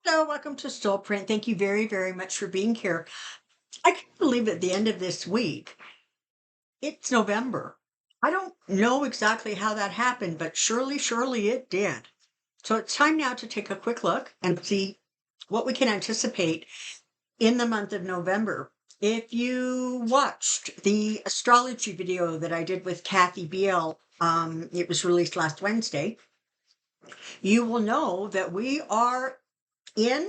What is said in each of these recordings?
Hello, welcome to Soulprint. Thank you very, very much for being here. I can't believe at the end of this week, it's November. I don't know exactly how that happened, but surely, surely it did. So it's time now to take a quick look and see what we can anticipate in the month of November. If you watched the astrology video that I did with Kathy Beal, it was released last Wednesday, you will know that we are in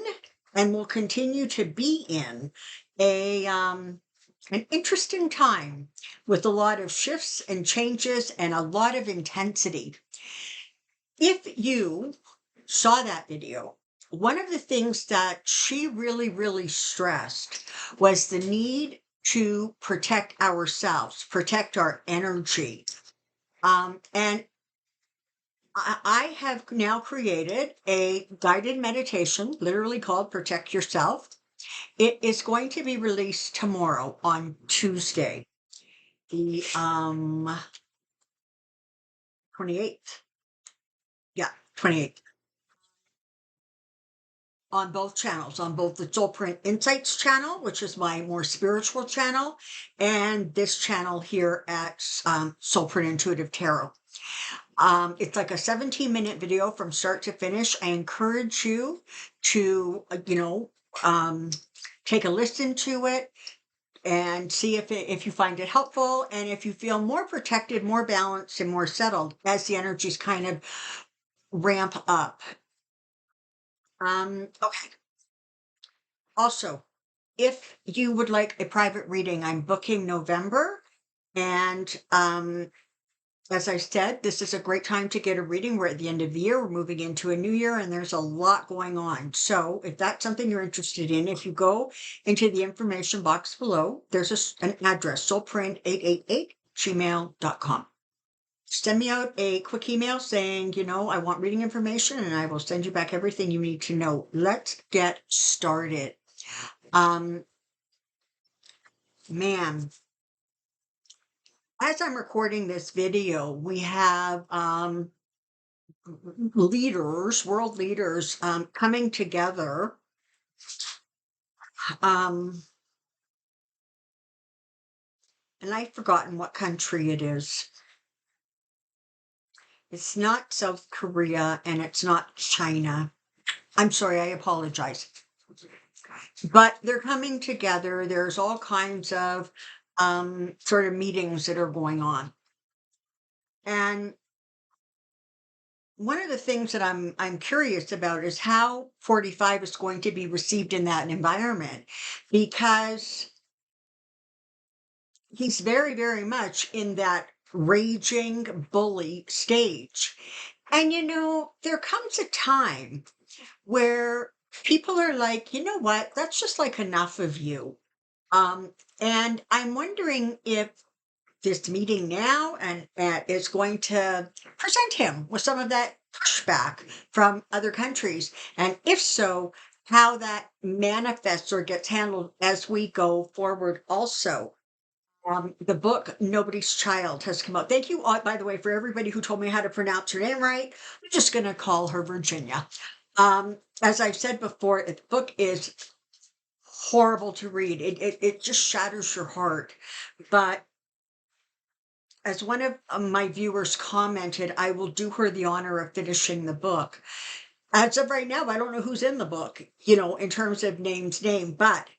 and will continue to be in a an interesting time with a lot of shifts and changes and a lot of intensity. If you saw that video, one of the things that she really, really stressed was the need to protect ourselves, protect our energy. And I have now created a guided meditation, literally called Protect Yourself. It is going to be released tomorrow on Tuesday, the 28th. Yeah, 28th. On both channels, on both the Soulprint Insights channel, which is my more spiritual channel, and this channel here at Soulprint Intuitive Tarot. It's like a 17-minute video from start to finish. I encourage you to, take a listen to it and see if you find it helpful and if you feel more protected, more balanced, and more settled as the energies kind of ramp up. Okay. Also, if you would like a private reading, I'm booking November, and as I said, this is a great time to get a reading. We're at the end of the year, we're moving into a new year, and there's a lot going on. So, if that's something you're interested in, if you go into the information box below, there's an address, soulprint888gmail.com. Send me out a quick email saying, I want reading information, and I will send you back everything you need to know. Let's get started. Man, as I'm recording this video, we have leaders, world leaders, coming together. And I've forgotten what country it is. It's not South Korea and it's not China. I'm sorry, I apologize. But they're coming together. There's all kinds of sort of meetings that are going on. And one of the things that I'm curious about is how 45 is going to be received in that environment, because he's very, very much in that raging bully stage. And there comes a time where people are like, you know what, that's just like enough of you. And I'm wondering if this meeting now and is going to present him with some of that pushback from other countries. And if so, how that manifests or gets handled as we go forward also. The book Nobody's Child has come out. Thank you, by the way, for everybody who told me how to pronounce her name right. I'm just going to call her Virginia. As I've said before, the book is horrible to read. It just shatters your heart. But as one of my viewers commented, I will do her the honor of finishing the book. As of right now, I don't know who's in the book, in terms of name, but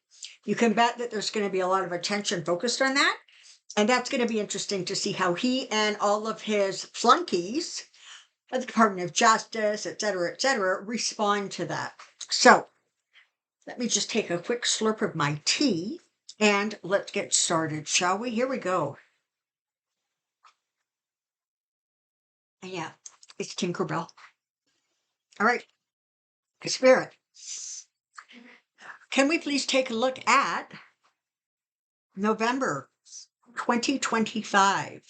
you can bet that there's going to be a lot of attention focused on that. And that's going to be interesting to see how he and all of his flunkies at the Department of Justice, et cetera, respond to that. So let me just take a quick slurp of my tea and let's get started, shall we? Here we go. Yeah, it's Tinkerbell. All right, Spirit, can we please take a look at November 2025?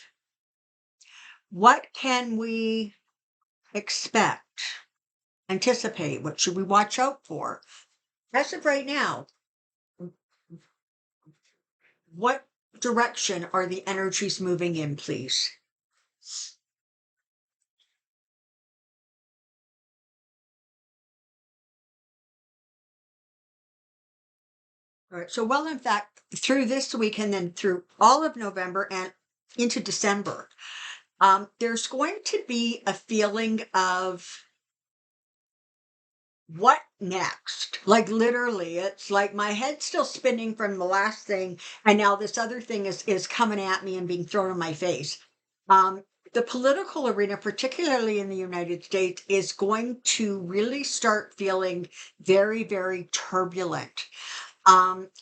What can we expect, anticipate? What should we watch out for? As of right now, what direction are the energies moving in, please? All right. So, well, in fact, through this week and then through all of November and into December, there's going to be a feeling of what next? Like literally, it's like my head's still spinning from the last thing, and now this other thing is coming at me and being thrown in my face. Um, the political arena, particularly in the United States, is going to really start feeling very, very turbulent.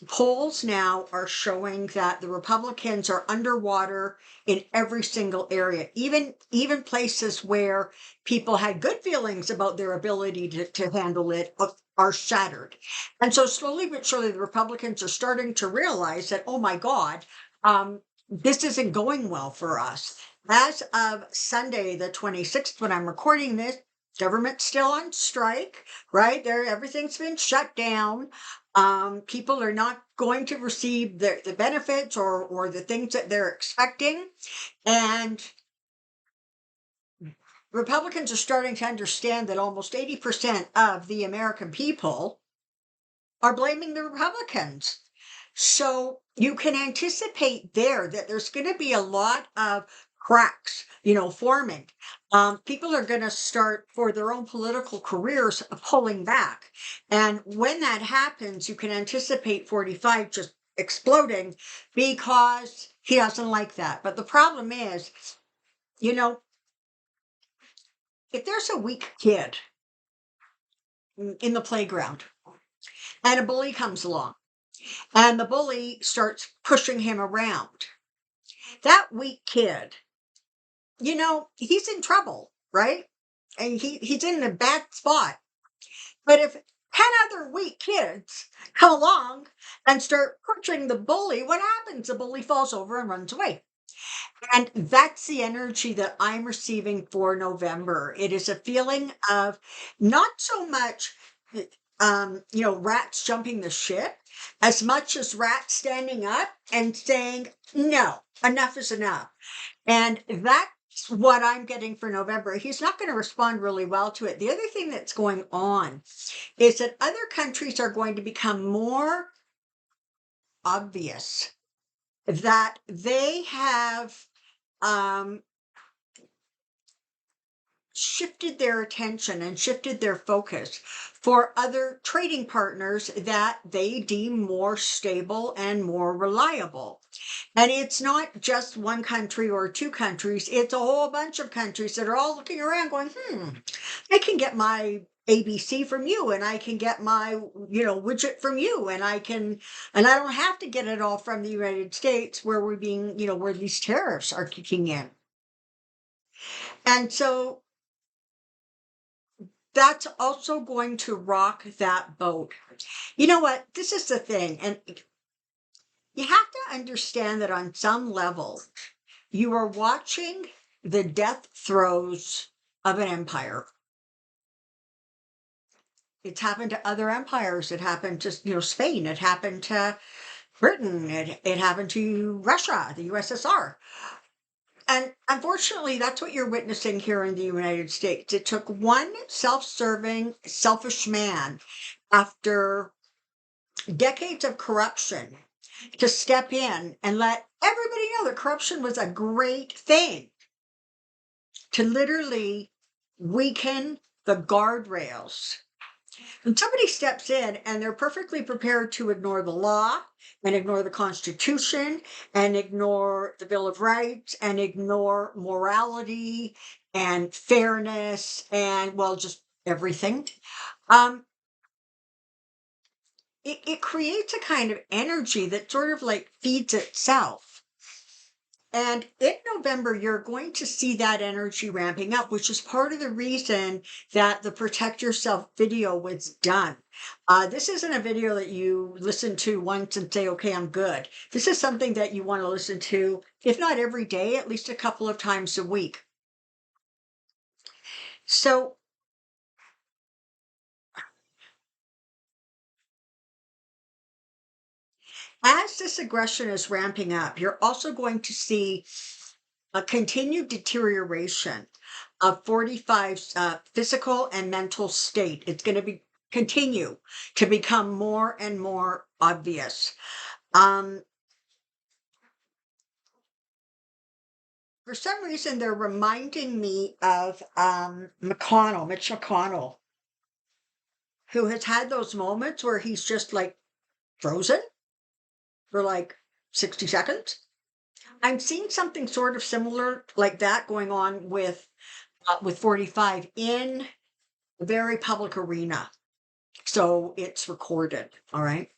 Polls now are showing that the Republicans are underwater in every single area, even places where people had good feelings about their ability to handle it are shattered. And so slowly but surely, the Republicans are starting to realize that, oh my God, this isn't going well for us. As of Sunday, the 26th, when I'm recording this, government's still on strike, right? There, everything's been shut down. People are not going to receive the benefits or the things that they're expecting. And Republicans are starting to understand that almost 80% of the American people are blaming the Republicans. So you can anticipate there that there's going to be a lot of cracks, forming. People are going to start for their own political careers pulling back. And when that happens, you can anticipate 45 just exploding because he doesn't like that. But the problem is, you know, if there's a weak kid in the playground and a bully comes along, and the bully starts pushing him around. That weak kid, he's in trouble, right? And he's in a bad spot. But if 10 other weak kids come along and start pushing the bully, what happens? The bully falls over and runs away. And that's the energy that I'm receiving for November. It is a feeling of not so much, rats jumping the ship, as much as rats standing up and saying, no, enough is enough. And that's what I'm getting for November. He's not going to respond really well to it. The other thing that's going on is that other countries are going to become more obvious that they have um, shifted their attention and shifted their focus for other trading partners that they deem more stable and more reliable. And it's not just one country or two countries, it's a whole bunch of countries that are all looking around going, I can get my ABC from you, and I can get my, widget from you, and I don't have to get it all from the United States where we're being, where these tariffs are kicking in. And so that's also going to rock that boat. You know what? This is the thing. And you have to understand that on some level, you are watching the death throes of an empire. It's happened to other empires. It happened to, Spain. It happened to Britain. It happened to Russia, the USSR. And unfortunately, that's what you're witnessing here in the United States. It took one self-serving, selfish man after decades of corruption to step in and let everybody know that corruption was a great thing, to literally weaken the guardrails. When somebody steps in and they're perfectly prepared to ignore the law and ignore the Constitution and ignore the Bill of Rights and ignore morality and fairness and, well, just everything, um, it creates a kind of energy that sort of like feeds itself. And in November, you're going to see that energy ramping up, which is part of the reason that the Protect Yourself video was done. This isn't a video that you listen to once and say, okay, I'm good. This is something that you want to listen to, if not every day, at least a couple of times a week. So as this aggression is ramping up, you're also going to see a continued deterioration of 45's physical and mental state. It's going to be continue to become more and more obvious. Um, for some reason, they're reminding me of Mitch McConnell, who has had those moments where he's just like frozen for like 60 seconds. I'm seeing something sort of similar like that going on with 45 in a very public arena. So it's recorded. All right.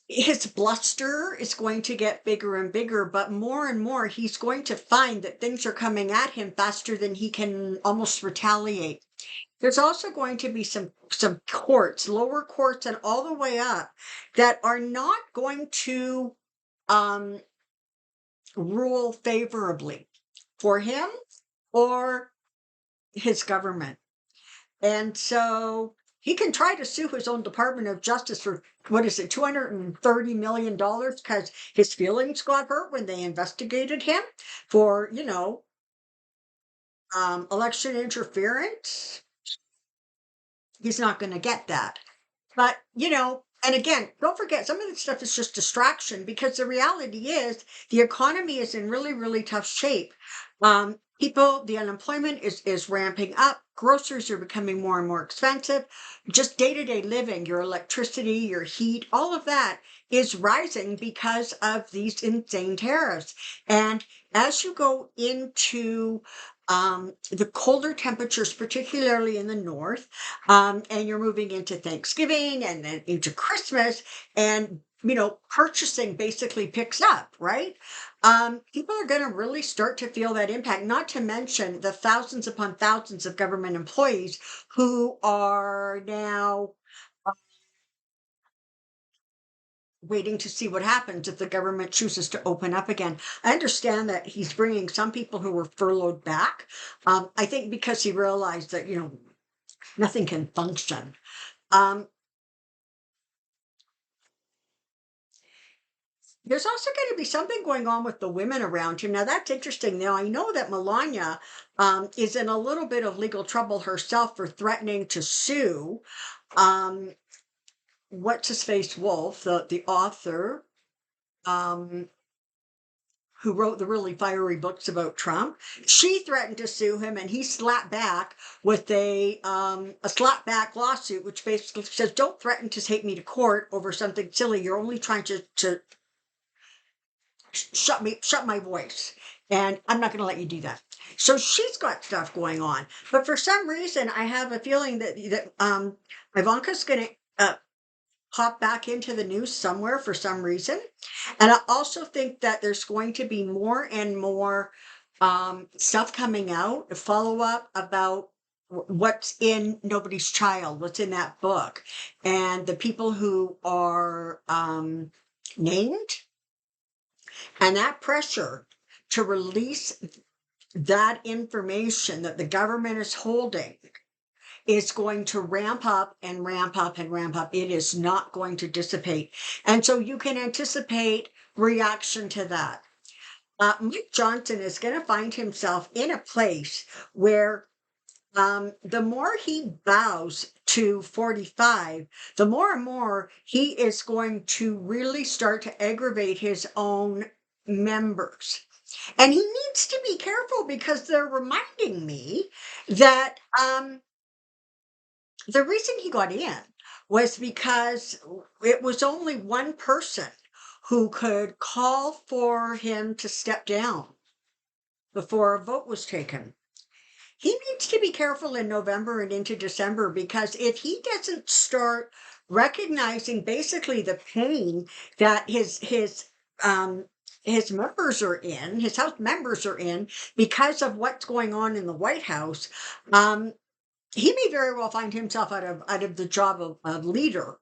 His bluster is going to get bigger and bigger, but more and more he's going to find that things are coming at him faster than he can almost retaliate. There's also going to be some courts, lower courts and all the way up, that are not going to um rule favorably for him or his government. And so he can try to sue his own Department of Justice for, what is it, $230 million, because his feelings got hurt when they investigated him for, election interference. He's not going to get that. But, and again, don't forget, some of this stuff is just distraction, because the reality is the economy is in really, really tough shape. The unemployment is ramping up. Groceries are becoming more and more expensive. Just day-to-day living, your electricity, your heat, all of that is rising because of these insane tariffs. And as you go into the colder temperatures, particularly in the north, and you're moving into Thanksgiving and then into Christmas, and purchasing basically picks up, right? People are going to really start to feel that impact, not to mention the thousands upon thousands of government employees who are now waiting to see what happens if the government chooses to open up again. I understand that he's bringing some people who were furloughed back. I think because he realized that, nothing can function. Um, there's also going to be something going on with the women around him. Now, that's interesting. Now, I know that Melania is in a little bit of legal trouble herself for threatening to sue um, what's his face Wolf, the author, um, who wrote the really fiery books about Trump. She threatened to sue him, and he slapped back with a slap back lawsuit, which basically says, "Don't threaten to take me to court over something silly. You're only trying to shut my voice, and I'm not going to let you do that." So she's got stuff going on, but for some reason, I have a feeling that Ivanka's going to pop back into the news somewhere for some reason. And I also think that there's going to be more and more stuff coming out, follow up about what's in Nobody's Child, what's in that book, and the people who are named, and that pressure to release that information that the government is holding is going to ramp up and ramp up and ramp up. It is not going to dissipate. And so you can anticipate reaction to that. Mike Johnson is going to find himself in a place where the more he bows to 45, the more and more he is going to really start to aggravate his own members. And he needs to be careful, because they're reminding me that the reason he got in was because it was only one person who could call for him to step down before a vote was taken. He needs to be careful in November and into December, because if he doesn't start recognizing basically the pain that his members are in, his House members are in, because of what's going on in the White House, he may very well find himself out of the job of leader.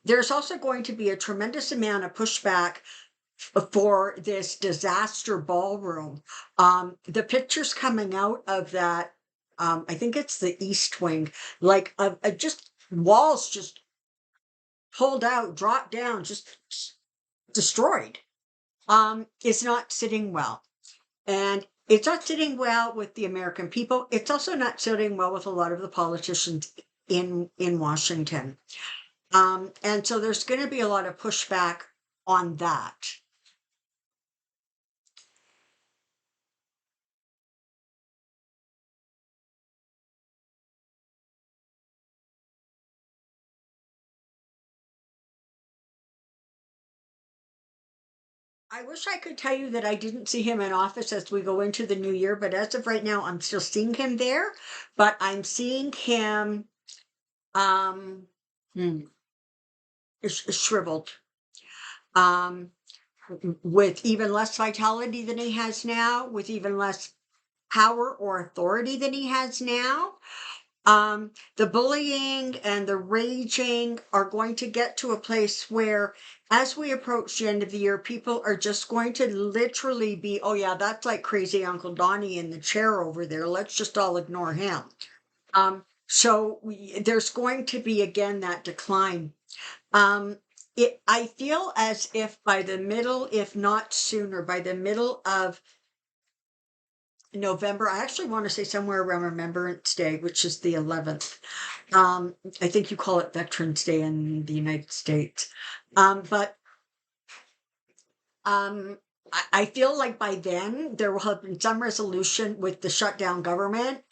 There's also going to be a tremendous amount of pushback for this disaster ballroom. The pictures coming out of that, I think it's the East Wing, like just walls just pulled out, dropped down, just destroyed. Is not sitting well. And It's not sitting well with the American people. It's also not sitting well with a lot of the politicians in Washington. And so there's going to be a lot of pushback on that. I wish I could tell you that I didn't see him in office as we go into the new year, but as of right now, I'm still seeing him there. But I'm seeing him um, hmm, shriveled, um, with even less vitality than he has now, with even less power or authority than he has now. The bullying and the raging are going to get to a place where, as we approach the end of the year, people are just going to literally be, oh, yeah, that's like crazy Uncle Donnie in the chair over there. Let's just all ignore him. There's going to be again that decline. Um, I feel as if by the middle, if not sooner, by the middle of November, I actually want to say somewhere around Remembrance Day, which is the 11th. I think you call it Veterans Day in the United States. But I feel like by then there will have been some resolution with the shutdown government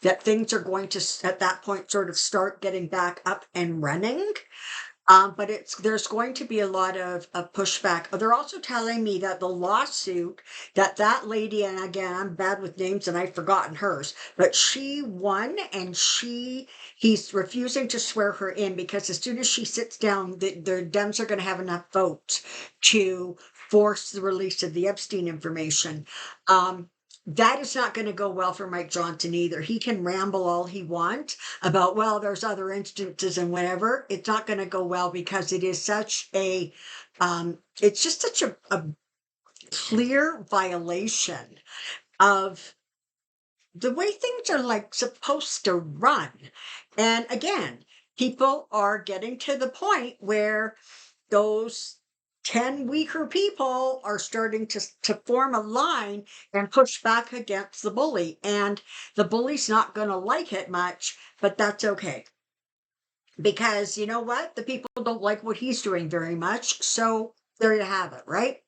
that things are going to, at that point, sort of start getting back up and running. But there's going to be a lot of pushback. They're also telling me that the lawsuit that lady, and again, I'm bad with names and I've forgotten hers, but she won, and he's refusing to swear her in because as soon as she sits down, the Dems are going to have enough votes to force the release of the Epstein information. That is not going to go well for Mike Johnson either. He can ramble all he wants about, well, there's other instances and whatever. It's not going to go well because it is such it's just such a clear violation of the way things are like supposed to run. And again, people are getting to the point where those 10 weaker people are starting to form a line and push back against the bully. And the bully's not going to like it much, but that's okay. Because you know what? The people don't like what he's doing very much. So there you have it, right?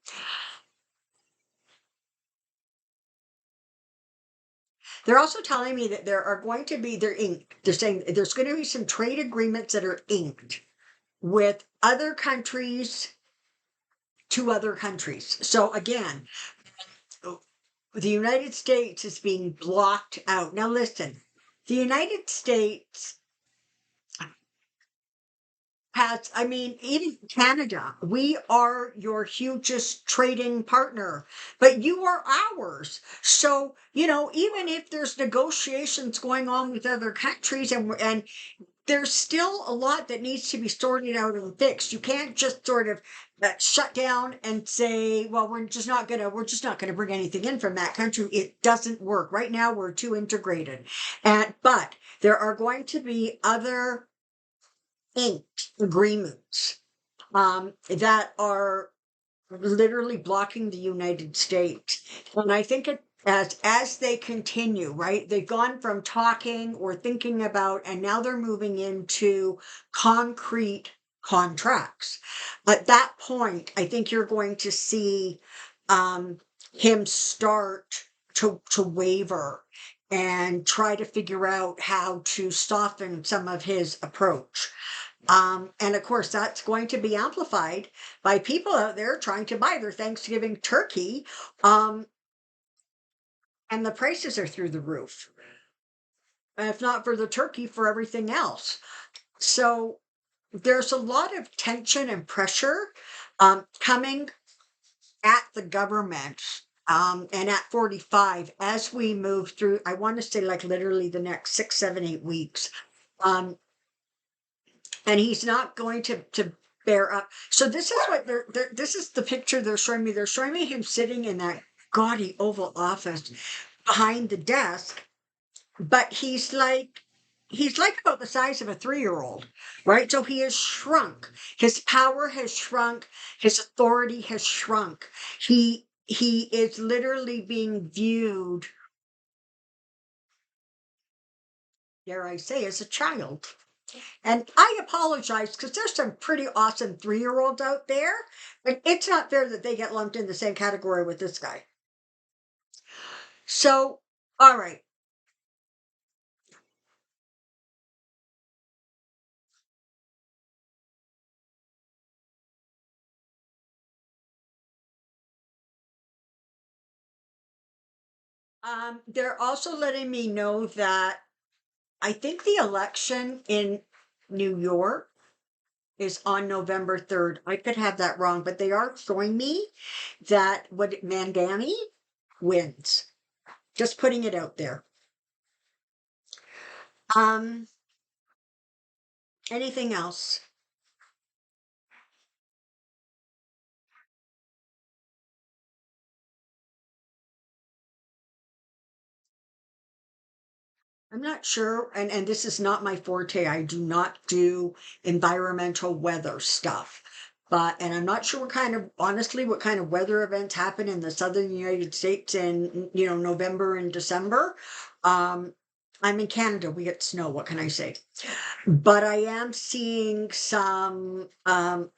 They're also telling me that there are going to be, they're saying there's going to be some trade agreements that are inked with other countries to other countries. So again, the United States is being blocked out. Now, listen, the United States has, I mean, even Canada, we are your hugest trading partner, but you are ours. So, even if there's negotiations going on with other countries and there's still a lot that needs to be sorted out and fixed. You can't just sort of shut down and say, well, we're just not gonna bring anything in from that country. It doesn't work. Right now we're too integrated. But there are going to be other inked agreements that are literally blocking the United States. And I think as they continue, right? They've gone from talking or thinking about, and now they're moving into concrete contracts. At that point, I think you're going to see um, him start to waver and try to figure out how to soften some of his approach. And of course, that's going to be amplified by people out there trying to buy their Thanksgiving turkey. Um, and the prices are through the roof. And if not for the turkey, for everything else. So there's a lot of tension and pressure coming at the government and at 45 as we move through, I want to say like literally the next 6, 7, 8 weeks. Um, and he's not going to bear up. So this is what this is the picture they're showing me. They're showing me him sitting in that gaudy Oval Office behind the desk, but he's like about the size of a 3-year-old, right? So he has shrunk. His power has shrunk. His authority has shrunk. He he is literally being viewed, dare I say, as a child. And I apologize because there's some pretty awesome 3-year-olds out there, but it's not fair that they get lumped in the same category with this guy. So, all right. They're also letting me know that I think the election in New York is on November 3rd. I could have that wrong, but they are showing me that Mandani wins. Just putting it out there. Um, Anything else? I'm not sure, and this is not my forte. I do not do environmental weather stuff. But and I'm not sure what kind of weather events happen in the southern United States in, November and December. Um, I'm in Canada. We get snow. What can I say? But I am seeing some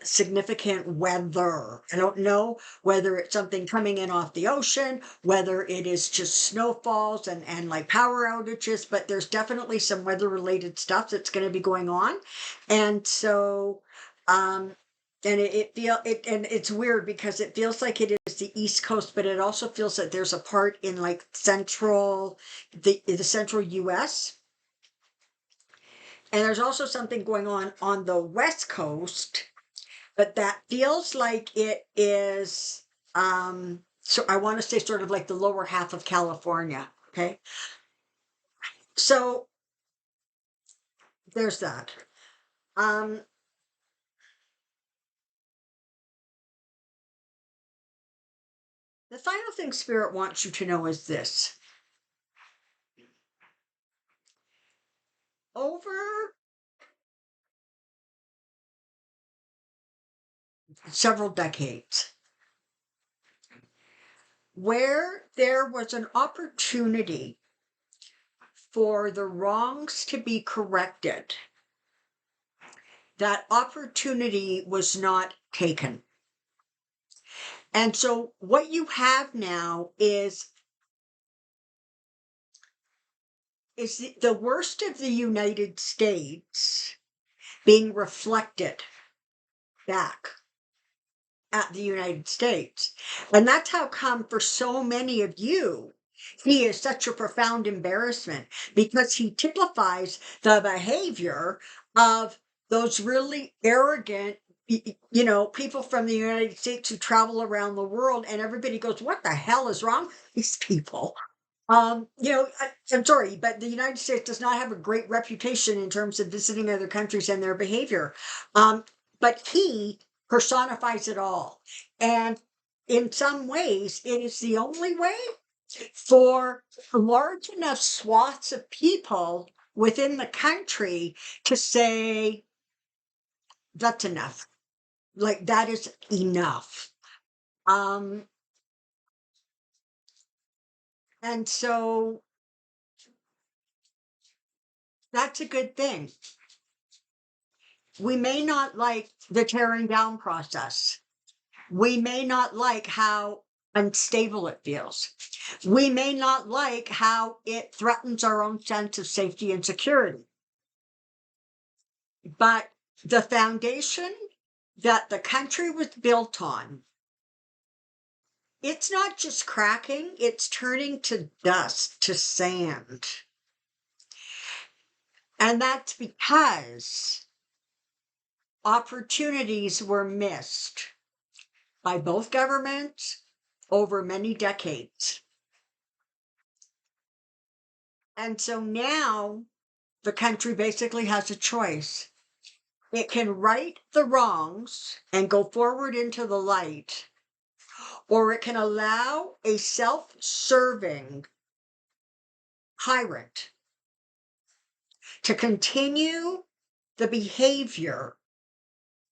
significant weather. I don't know whether it's something coming in off the ocean, whether it is just snowfalls and like power outages, but there's definitely some weather related stuff that's going to be going on. And so, and and it's weird because it feels like it is the East Coast, but it also feels that there's a part in like the central US, and there's also something going on the West Coast, but that feels like it is, so I want to say sort of like the lower half of California. Okay. So there's that. Um, the final thing Spirit wants you to know is this. Over several decades, where there was an opportunity for the wrongs to be corrected, that opportunity was not taken. And so what you have now is the worst of the United States being reflected back at the United States. And that's how come for so many of you, he is such a profound embarrassment, because he typifies the behavior of those really arrogant, people from the United States who travel around the world, and everybody goes, what the hell is wrong with these people? I'm sorry, but the United States does not have a great reputation in terms of visiting other countries and their behavior. But he personifies it all. And in some ways, it is the only way for large enough swaths of people within the country to say, that's enough. Like, that is enough. Um, and so that's a good thing. We may not like the tearing down process. We may not like how unstable it feels. We may not like how it threatens our own sense of safety and security. But the foundation that the country was built on, it's not just cracking, it's turning to dust, to sand. And that's because opportunities were missed by both governments over many decades. And so now the country basically has a choice. It can right the wrongs and go forward into the light, or it can allow a self serving tyrant to continue the behavior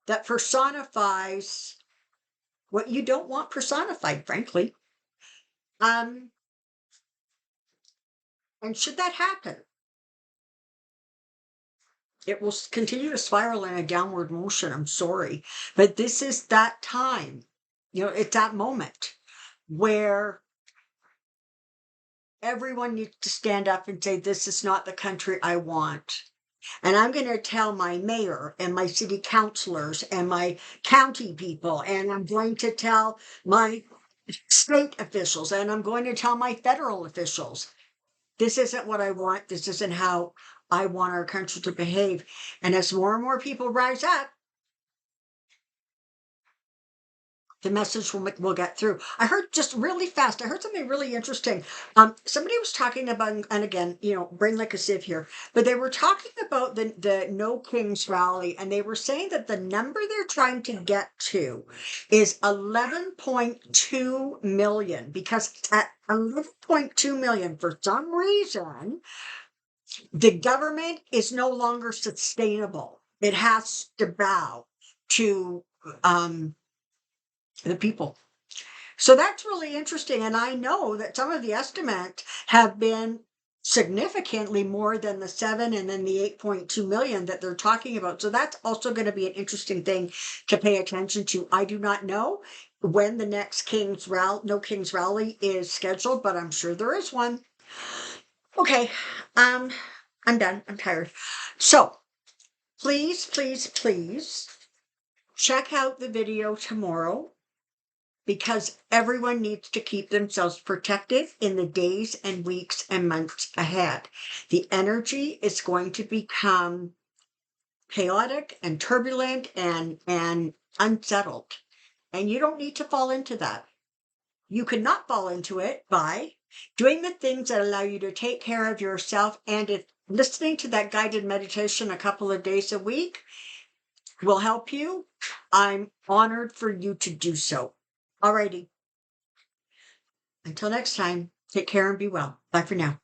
that personifies what you don't want personified, frankly. Um, and should that happen, it will continue to spiral in a downward motion. I'm sorry. But this is that time, it's that moment where everyone needs to stand up and say, this is not the country I want. And I'm going to tell my mayor and my city councilors and my county people, and I'm going to tell my state officials, and I'm going to tell my federal officials, this isn't what I want. This isn't how I want our country to behave. And as more and more people rise up, the message will get through. I heard just really fast. I heard something really interesting. Somebody was talking about, and again, brain like a sieve here, but they were talking about the No Kings rally, and they were saying that the number they're trying to get to is 11.2 million, because at 11.2 million, for some reason, the government is no longer sustainable. It has to bow to the people. So that's really interesting. And I know that some of the estimates have been significantly more than the 7 and then the 8.2 million that they're talking about. So that's also going to be an interesting thing to pay attention to. I do not know when the next No Kings Rally is scheduled, but I'm sure there is one. Okay, I'm done. I'm tired. So please, please, please check out the video tomorrow, because everyone needs to keep themselves protected in the days and weeks and months ahead. The energy is going to become chaotic and turbulent and unsettled. And you don't need to fall into that. You cannot fall into it by doing the things that allow you to take care of yourself. And if listening to that guided meditation a couple of days a week will help you, I'm honored for you to do so. Alrighty. Until next time, take care and be well. Bye for now.